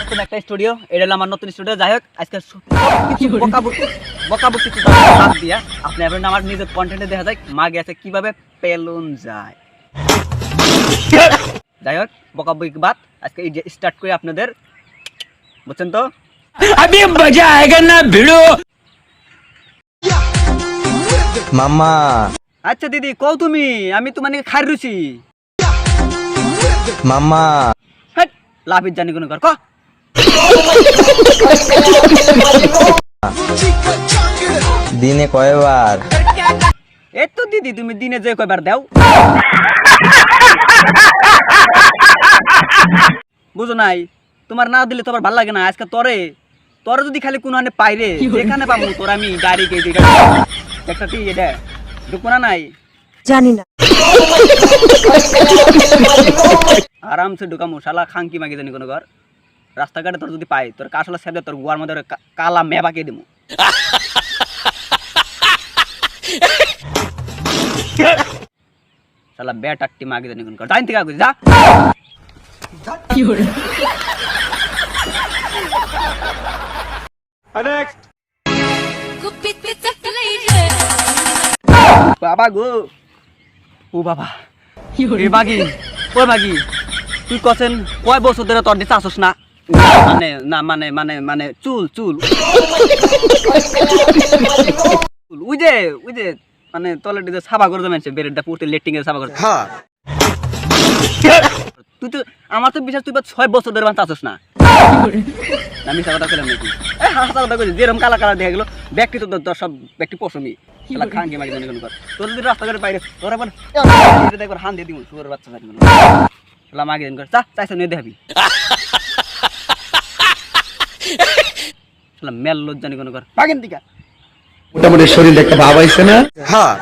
নতুন একটা স্টুডিও, এটা হলো আমার নতুন স্টুডিও। যাই হোক, আজকে কিছু বকাবকি কিছু বাদ দিয়া আপনি এখন আমার নিজের কন্টেন্টে দেখা যায় মাগে আছে কিভাবে পেলুন যায়। যাই হোক, বকাবকি বাদ, আজকে এই যে স্টার্ট করে আপনাদের, বুঝছেন তো? अभी मजा आएगा ना भिड़ो। মামা আচ্ছা দিদি, কও তুমি, আমি তো মানে খাই রুচি। মামা হ্যাঁ, লাভির জানি কোনো কর ক। দিনে কয়বার? এই তো দিদি, তুমি দিনে যে কয়বার দাও। বুঝো নাই, তোমার না দিলে তো আবার ভালো লাগে না। আজকে তরে যদি খালি কোনো আনে পাইরে যেখানে পাবো তোর আমি গাড়ি কে একটা টি এটা ঢুকবো না নাই জানি না। আরামসে ঢুকামো, শালা খাঙ্কি মাগি জানি কোনো ঘর। রাস্তাঘাটে তোর যদি পাই, তোর কাশলা সাহেব তোর গোয়ার মধ্যে কালা মেবাকে দেবো। শালা ব্যাট আটটি মাগি জানি কোনো ঘর। জানি থেকে আগুছি যা। বাবা গো, ও বাবা, এ মাগি, ওই মাগি, তুই কছেন কয় বছর ধরে তোর দিতে আসস না? মানে না মানে মানে মানে চুল চুল ওই যে মানে তলে যে সাবা করে জমেছে বেরেটটা পুরো লেটিং এর সাবা করে। হ্যাঁ তুই তো আমার তো বিশ্বাস, তুই 6 বছর ধরে বাঁচতে আসস না। আমি কথা বললাম নাকি? হাসা কথা কইছি, যেরকম কালা কালা দেখা গেল ব্যক্তি তো তোর সব ব্যক্তি পশমি। শালা খাঙ্কি মাগি জানি কোন কর। তোর যদি রাস্তাঘাটে বাইরে তোর আবার একবার হান দিয়ে দিমু সুরের বাচ্চা জানি কোন। শালা মাগি জানি কর, চা চাইছ নিয়ে দেখাবি। শালা মেল লজ্জা জানি কোন কর। পাগেন দিকা মোটামুটি শরীর একটা ভাব আইছে না। হ্যাঁ